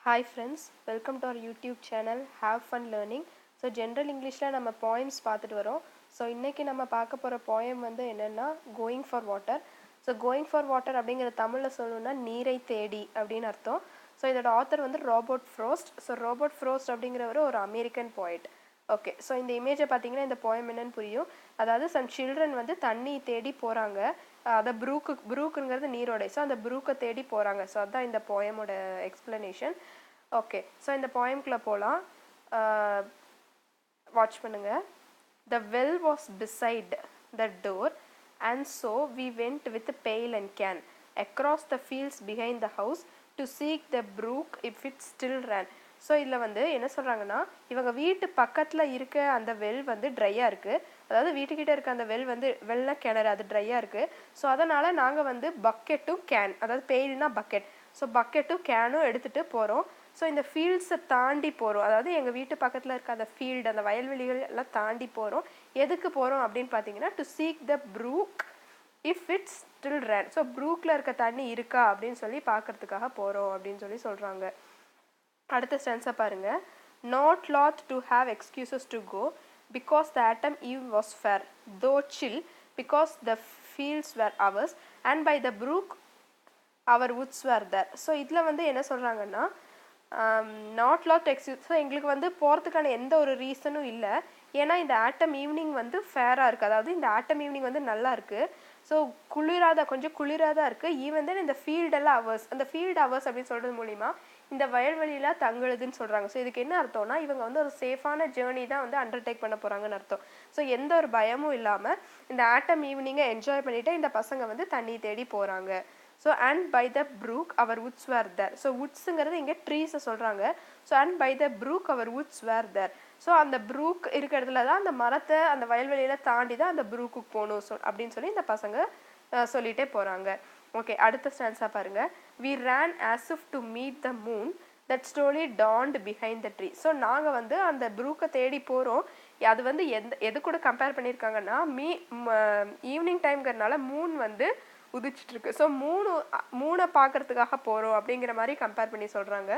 Hi friends, welcome to our YouTube channel Have Fun Learning. So General Englishல நம்ம poems பார்த்துட்டு வரோம். So இன்னைக்கு நம்ம பார்க்க போகிற poem வந்து என்னென்னா Going for Water. So Going for Water அப்படிங்கிற தமிழில் சொல்லணும்னா நீரை தேடி அப்படின்னு அர்த்தம். ஸோ இதோட ஆத்தர் வந்து ராபர்ட் ஃப்ரோஸ்ட். ஸோ ராபர்ட் ஃப்ரோஸ்ட் அப்படிங்கிறவர் ஒரு அமெரிக்கன் போய்ட். ஓகே, ஸோ இந்த இமேஜை பார்த்தீங்கன்னா இந்த போயம் என்னன்னு புரியும். அதாவது சம் சில்ட்ரன் வந்து தண்ணி தேடி போகிறாங்க. அதை ப்ரூக்குங்கிறது நீரோடை. ஸோ அந்த ப்ரூக்கை தேடி போகிறாங்க. ஸோ அதுதான் இந்த போயமோட எக்ஸ்பிளனேஷன். ஓகே, ஸோ இந்த போயம்குள்ளே போகலாம். வாட்ச் பண்ணுங்க. The well was beside the door, and so we went with a pail and can across the fields behind the house to seek the brook if it still ran. So இதில் வந்து என்ன சொல்கிறாங்கன்னா, இவங்க வீட்டு பக்கத்தில் இருக்க அந்த வெல் வந்து ட்ரையாக இருக்குது. அதாவது வீட்டுக்கிட்ட இருக்க அந்த வெல் வந்து வெள்ளை கிணறு, அது ட்ரையாக இருக்குது. ஸோ அதனால் நாங்கள் வந்து பக்கெட்டும் கேன், அதாவது பெயில்னா பக்கெட், ஸோ பக்கெட்டும் கேனும் எடுத்துகிட்டு போகிறோம். ஸோ இந்த ஃபீல்ட்ஸை தாண்டி போகிறோம். அதாவது எங்கள் வீட்டு பக்கத்தில் இருக்க அந்த ஃபீல்டு, அந்த வயல்வெளிகள் எல்லாம் தாண்டி போகிறோம். எதுக்கு போகிறோம் அப்படின்னு பார்த்தீங்கன்னா, to seek the brook if it's still run. So ப்ரூக்கில் இருக்க தண்ணி இருக்கா அப்படின்னு சொல்லி பார்க்கறதுக்காக போகிறோம் அப்படின்னு சொல்லி சொல்கிறாங்க. அடுத்த ஸ்டென்ஸை பாருங்க. Not loth to have excuses to go because the autumn eve was fair, though chill, because the fields were ours, and by the brook our woods were there. So இதில் வந்து என்ன சொல்கிறாங்கன்னா, நாட் லாட் எக்ஸ்கியூஸ். ஸோ எங்களுக்கு வந்து போகிறதுக்கான எந்த ஒரு ரீசனும் இல்லை. ஏன்னா இந்த ஆட்டம் ஈவினிங் வந்து ஃபேராக இருக்குது. அதாவது இந்த ஆட்டம் ஈவினிங் வந்து நல்லா இருக்குது. ஸோ கொஞ்சம் குளிராக இருக்குது. ஈவன் தென் இந்த ஃபீல்டெல்லாம் அவர்ஸ், அந்த ஃபீல்டு அவர்ஸ் அப்படின்னு சொல்கிறது மூலிமா இந்த வயல்வெளியெலாம் தங்குழுதுன்னு சொல்கிறாங்க. ஸோ இதுக்கு என்ன அர்த்தம்னா, இவங்க வந்து ஒரு சேஃபான ஜேர்னி தான் வந்து அண்டர்டேக் பண்ண போகிறாங்கன்னு அர்த்தம். ஸோ எந்த ஒரு பயமும் இல்லாமல் இந்த ஆட்டம் ஈவினிங்கை என்ஜாய் பண்ணிவிட்டு இந்த பசங்க வந்து தண்ணி தேடி போகிறாங்க. So and by the brook our woods were there. So வுட்ஸுங்கிறது இங்கே ட்ரீஸை சொல்கிறாங்க. So and by the brook our woods were there. So அந்த ப்ரூக் இருக்கிற இடத்துல தான் அந்த மரத்தை, அந்த வயல்வெளியில் தாண்டி தான் அந்த ப்ரூக்குக்கு போகணும் அப்படின்னு சொல்லி இந்த பசங்க சொல்லிகிட்டே போகிறாங்க. ஓகே, அடுத்த ஸ்டான்ஸாக பாருங்கள். We ran as if to meet the moon that slowly dawned behind the tree. So நாங்கள் வந்து அந்த ப்ரூக்கை தேடி போகிறோம். அது வந்து எது கூட கம்பேர் பண்ணியிருக்காங்கன்னா, ஈவினிங் டைம்ங்கிறதுனால மூன் வந்து உதிச்சிட்ருக்கு. ஸோ மூணை பார்க்கறதுக்காக போகிறோம் அப்படிங்கிற மாதிரி கம்பேர் பண்ணி சொல்கிறாங்க.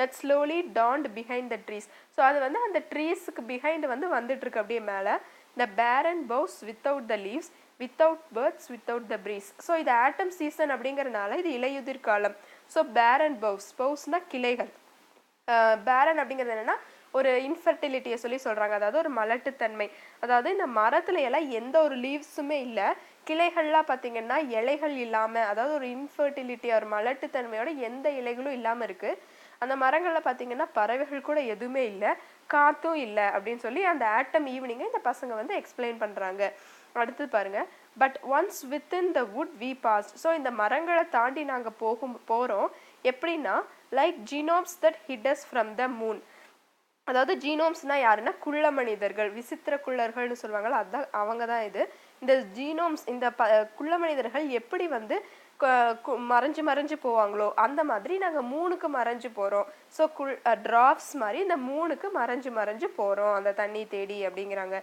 That slowly don't behind the trees. So அது வந்து அந்த ட்ரீஸுக்கு பிஹைண்ட் வந்து வந்துட்டுருக்கு அப்படியே மேலே. The barren boughs without the leaves, without birds, without the breeze. So இது ஆட்டம் சீசன் அப்படிங்கிறனால இது இலையுதிர் காலம். ஸோ பேரன் பவுஸ்னா கிளைகள். பேரன் அப்படிங்கிறது என்னென்னா ஒரு இன்ஃபர்டிலிட்டியை சொல்கிறாங்க. அதாவது ஒரு மலட்டுத்தன்மை. அதாவது இந்த மரத்துல எல்லாம் எந்த ஒரு லீவ்ஸுமே இல்லை. கிளைகள்லாம் பார்த்தீங்கன்னா இலைகள் இல்லாமல், அதாவது ஒரு இன்ஃபர்டிலிட்டி, ஒரு மலட்டுத்தன்மையோட எந்த இலைகளும் இல்லாமல் இருக்குது. அந்த மரங்களில் பார்த்தீங்கன்னா பறவைகள் கூட எதுவுமே இல்லை, காற்றும் இல்லை அப்படின்னு சொல்லி அந்த ஆட்டம் ஈவினிங்கை இந்த பசங்க வந்து எக்ஸ்பிளைன் பண்ணுறாங்க. அடுத்து பாருங்க. But once within the wood we passed. So இந்த மரங்களை தாண்டி நாங்கள் போகிறோம். எப்படின்னா, like gnomes that hides from the moon. அதாவது ஜீனோம்ஸ்னால் யாருன்னா குள்ள மனிதர்கள், விசித்திர குள்ளர்கள்னு சொல்லுவாங்கள்ல, அதுதான் அவங்க தான் இது. இந்த ஜீனோம்ஸ், இந்த குள்ள மனிதர்கள் எப்படி வந்து மறைஞ்சு போவாங்களோ அந்த மாதிரி நாங்கள் மூணுக்கு மறைஞ்சு போகிறோம். ஸோ ட்ராப்ஸ் மாதிரி இந்த மூணுக்கு மறைஞ்சு போகிறோம் அந்த தண்ணி தேடி அப்படிங்கிறாங்க.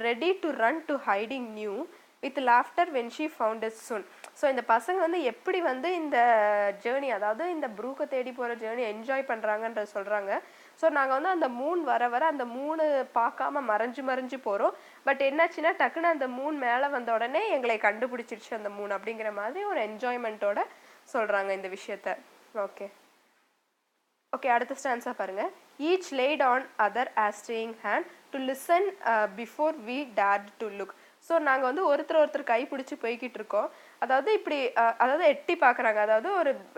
Ready to run to hiding new with laughter when she found it soon. So இந்த பசங்க வந்து எப்படி வந்து இந்த ஜேர்னி, அதாவது இந்த ப்ரூக்கை தேடி போகிற ஜேர்னி என்ஜாய் பண்ணுறாங்கன்ற சொல்கிறாங்க. ஸோ நாங்கள் வந்து அந்த மூன் வர அந்த மூணு பார்க்காம மறைஞ்சு போகிறோம். பட் என்னாச்சுன்னா, டக்குன்னு அந்த மூன் மேலே வந்த உடனே எங்களை கண்டுபிடிச்சிருச்சு அந்த மூன் அப்படிங்கிற மாதிரி ஒரு என்ஜாய்மெண்ட்டோட சொல்கிறாங்க இந்த விஷயத்த. ஓகே, அடுத்த ஸ்டான்ஸாக பாருங்கள். Each laid on other as staying hand to listen before we dared to look. So நாங்கள் வந்து ஒருத்தர் கை பிடிச்சி போய்கிட்டு இருக்கோம். அதாவது இப்படி அதாவது எட்டி பார்க்குறாங்க. அதாவது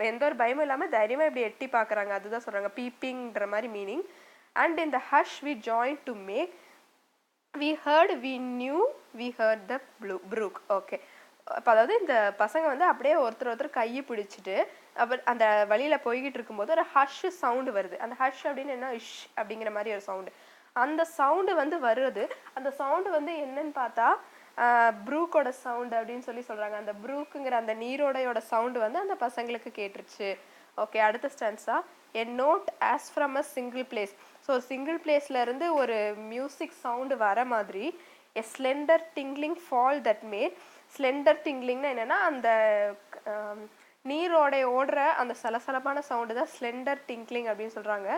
எந்த ஒரு பயமும் இல்லாமல் தைரியமாக இப்படி எட்டி பார்க்குறாங்க. அதுதான் சொல்கிறாங்க, பீப்பிங்கிற மாதிரி meaning. And in the hush we join to make we heard we knew we heard the brook. Okay, அப்போ அதாவது இந்த பசங்க வந்து அப்படியே ஒருத்தர் கையை பிடிச்சிட்டு அந்த வழியில் போய்கிட்டு இருக்கும்போது ஒரு ஹஷ் சவுண்டு வருது. அந்த ஹஷ் அப்படின்னு என்ன, இஷ் அப்படிங்கிற மாதிரி ஒரு சவுண்டு. அந்த சவுண்டு வந்து வருது. அந்த சவுண்டு வந்து என்னன்னு பார்த்தா ப்ரூக்கோட சவுண்டு அப்படின்னு சொல்கிறாங்க. அந்த ப்ரூக்குங்கிற அந்த நீரோடையோட சவுண்டு வந்து அந்த பசங்களுக்கு கேட்டுருச்சு. ஓகே, அடுத்த stanza. A note as from a single place. So single பிளேஸ்லேருந்து ஒரு மியூசிக் சவுண்டு வர மாதிரி a slender tinkling fall that made. Slender டிங்லிங்னா என்னென்னா அந்த நீரோடை ஓடுற அந்த சலசலப்பான சவுண்டு தான் ஸ்லெண்டர் டிங்க்லிங் அப்படின்னு சொல்கிறாங்க.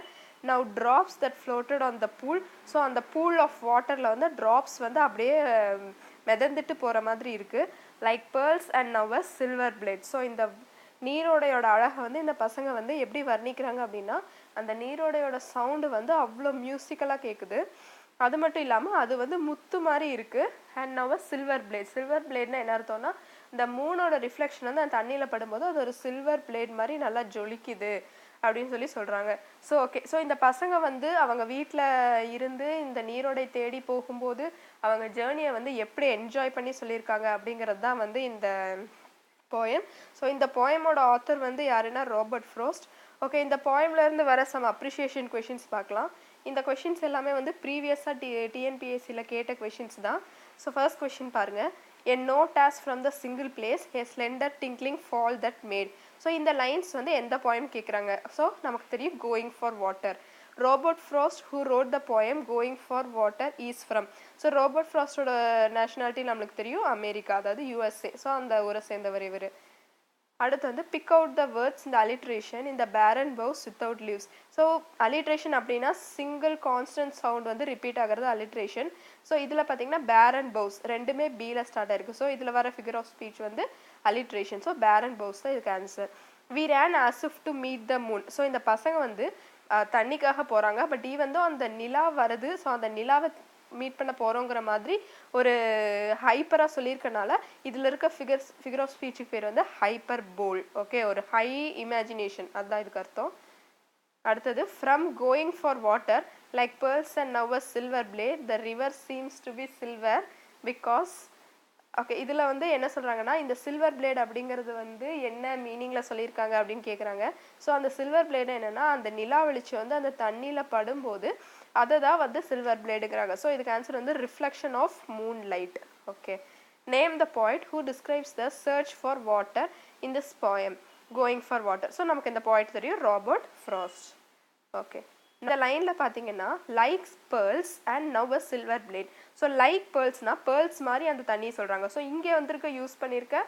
Now drops that floated on the pool. So அந்த பூல் ஆஃப் வாட்டரில் வந்து ட்ராப்ஸ் வந்து அப்படியே மிதந்துட்டு போகிற மாதிரி இருக்குது. Like pearls and now a silver blade. So இந்த நீரோடையோட அழகை வந்து இந்த பசங்க வந்து எப்படி வர்ணிக்கிறாங்க அப்படின்னா, அந்த நீரோடையோட சவுண்டு வந்து அவ்வளோ மியூசிக்கலாக கேட்குது. அது மட்டும் இல்லாமல் அது வந்து முத்து மாதிரி இருக்குது. And now a silver blade. Silver பிளேட்னா என்ன அர்த்தம்னா, இந்த மூணோட ரிஃப்ளெக்ஷன் வந்து அந்த தண்ணியில் படும்போது அது ஒரு சில்வர் பிளேட் மாதிரி நல்லா ஜொலிக்குது அப்படின்னு சொல்லி சொல்கிறாங்க. ஸோ ஓகே, ஸோ இந்த பசங்க வந்து அவங்க வீட்டில் இருந்து இந்த நீரோடை தேடி போகும்போது அவங்க ஜேர்னியை வந்து எப்படி என்ஜாய் பண்ணி சொல்லியிருக்காங்க அப்படிங்கிறது தான் வந்து இந்த போயம். ஸோ இந்த போயமோட ஆத்தர் வந்து யாருன்னா ராபர்ட் ஃப்ரோஸ்ட். ஓகே, இந்த போயம்லேருந்து வர சம் அப்ரிஷியேஷன் கொஷின்ஸ் பார்க்கலாம். இந்த கொஷின்ஸ் எல்லாமே வந்து ப்ரீவியஸாக டிஎன்பிஎஸ்சியில் கேட்ட கொஷின்ஸ் தான். ஸோ ஃபர்ஸ்ட் கொஷின் பாருங்கள். A note as from the single place, a slender tinkling fall that made. So இந்த லைன்ஸ் வந்து எந்த போயம் கேட்குறாங்க? ஸோ நமக்கு தெரியும் going for water. Robert Frost who wrote the poem going for water is from. So Robert ஃப்ராஸ்டோட nationality நம்மளுக்கு தெரியும் America, அதாவது யூஎஸ்ஏ. ஸோ அந்த ஊரை சேர்ந்தவர் இவர். அடுத்து வந்து பிக் அவுட் த வேர்ட்ஸ் இந்த அலிட்ரேஷன் இந்த பேரன் boughs without leaves. So alliteration அப்படின்னா சிங்கிள் கான்ஸ்டன்ட் சவுண்ட் வந்து ரிப்பீட் ஆகிறது அலிட்ரேஷன். ஸோ இதில் பார்த்தீங்கன்னா பேரன் பவுஸ் ரெண்டுமே பீல ஸ்டார்ட் ஆயிருக்கு. ஸோ இதில் வர ஃபிகர் ஆஃப் ஸ்பீச் வந்து அலிட்ரேஷன். ஸோ பேரன் பவுஸ் தான் இதுக்கு answer. We ran as if to meet the moon. So இந்த பசங்க வந்து தண்ணிக்காக போகிறாங்க. பட் வந்து அந்த நிலா வருது. ஸோ அந்த நிலாவை மீட் பண்ண போகிறோங்கிற மாதிரி ஒரு ஹைப்பராக சொல்லியிருக்கனால இதில் இருக்க ஃபிகர் ஆஃப் ஸ்பீச்சுக்கு பேர் வந்து ஹைப்பர் போல். ஓகே, ஒரு ஹை இமேஜினேஷன், அதுதான் இதுக்கு அர்த்தம். அடுத்தது from going for water like pearls and now a silver blade the river seems to be silver because. Okay, இதில் வந்து என்ன சொல்கிறாங்கன்னா, இந்த சில்வர் பிளேட் அப்படிங்கிறது வந்து என்ன மீனிங்கில் சொல்லியிருக்காங்க அப்படின்னு கேட்குறாங்க. ஸோ அந்த சில்வர் பிளேடு என்னென்னா, அந்த நிலா வெளிச்சம் வந்து அந்த தண்ணியில் படும்போது அதை தான் வந்து சில்வர் பிளேடுங்கிறாங்க. ஸோ இதுக்கு ஆன்சர் வந்து reflection of moon light. Okay, name the poet who describes the search for water in this poem going for water. So நமக்கு இந்த poet தெரியும், ராபர்ட் ஃப்ராஸ்ட். ஓகே, இந்த லைனில் பார்த்தீங்கன்னா likes pearls and now a silver blade. So like பேர்ல்ஸ்னா pearls மாதிரி அந்த தண்ணியை சொல்கிறாங்க. ஸோ இங்கே வந்திருக்க யூஸ் பண்ணியிருக்க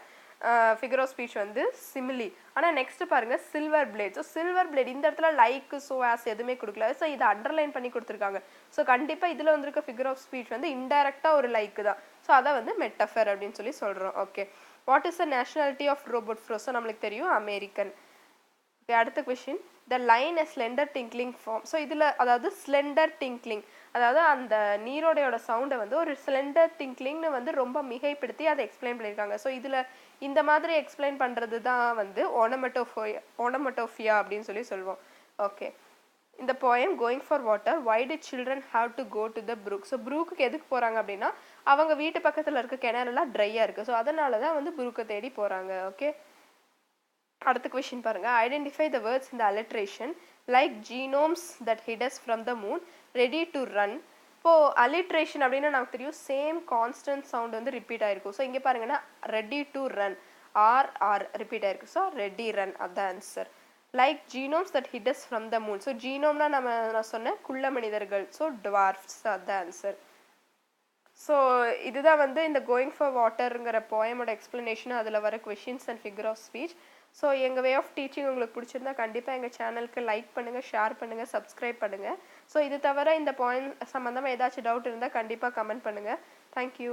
ஃபிகர் ஆஃப் ஸ்பீச் வந்து சிமிலி. ஆனால் நெக்ஸ்ட் பாருங்கள் silver blade. So silver blade இந்த இடத்துல லைக் ஸோ ஆஸ் எதுவுமே கொடுக்கல. ஸோ இதை அண்டர்லைன் பண்ணி கொடுத்துருக்காங்க. ஸோ கண்டிப்பாக இதில் வந்திருக்க ஃபிகர் ஆஃப் ஸ்பீச் வந்து இன்டைரக்டாக ஒரு லைக் தான். ஸோ அதை வந்து மெட்டஃபர் அப்படின்னு சொல்லி சொல்கிறோம். Okay, what is the nationality of Robert Frost? நம்மளுக்கு தெரியும் அமெரிக்கன். ஓகே, அடுத்த question the line a slender tinkling form. So இதில் அதாவது ஸ்லெண்டர் டிங்க்லிங் அதாவது அந்த நீரோடையோட சவுண்டை வந்து ஒரு ஸ்லெண்டர் டிங்க்லிங்னு வந்து ரொம்ப மிகைப்படுத்தி அதை எக்ஸ்பிளைன் பண்ணியிருக்காங்க. ஸோ இதில் இந்த மாதிரி எக்ஸ்பிளைன் பண்ணுறது தான் வந்து ஓனமட்டோஃபியா அப்படின்னு சொல்லி சொல்லுவோம். ஓகே, இந்த poem going for water why did children have to go to the brook. So ப்ரூக்கு எதுக்கு போகிறாங்க அப்படின்னா, அவங்க வீட்டு பக்கத்தில் இருக்க கிணறுலாம் ட்ரையாக இருக்குது. ஸோ அதனால தான் வந்து ப்ரூக்கை தேடி போகிறாங்க. ஓகே, அடுத்த கொஷின் பாருங்க. ஐடென்டிஃபை த வேர்ட்ஸ் இந்த alliteration like gnomes that hides from the moon ready to run. இப்போது அலிட்ரேஷன் அப்படின்னா நமக்கு தெரியும் சேம் கான்ஸ்டன்ட் சவுண்ட் வந்து ரிப்பீட் ஆகிருக்கும். ஸோ இங்கே பாருங்கன்னா ready to run R repeat ஆகிருக்கு. ஸோ ரெடி ரன், அதுதான் answer. Like gnomes that hides from the moon. So ஜீனோம்னா நான் சொன்னேன் குள்ள மனிதர்கள். ஸோ டுவார்ஃப்ஸ், அதுதான் ஆன்சர். ஸோ இதுதான் வந்து இந்த கோயிங் ஃபார் வாட்டருங்கிற போயமோட எக்ஸ்ப்ளனேஷன், அதில் வர questions and figure of speech. So எங்கள் வே ஆஃப் டீச்சிங் உங்களுக்கு பிடிச்சிருந்தா கண்டிப்பாக எங்கள் சேனலுக்கு லைக் பண்ணுங்கள், ஷேர் பண்ணுங்கள், சப்ஸ்கிரைப் பண்ணுங்கள். ஸோ இது தவிர இந்த பாயிண்ட் சம்மந்தமாக ஏதாச்சும் டவுட் இருந்தால் கண்டிப்பாக கமெண்ட் பண்ணுங்கள். தேங்க்யூ.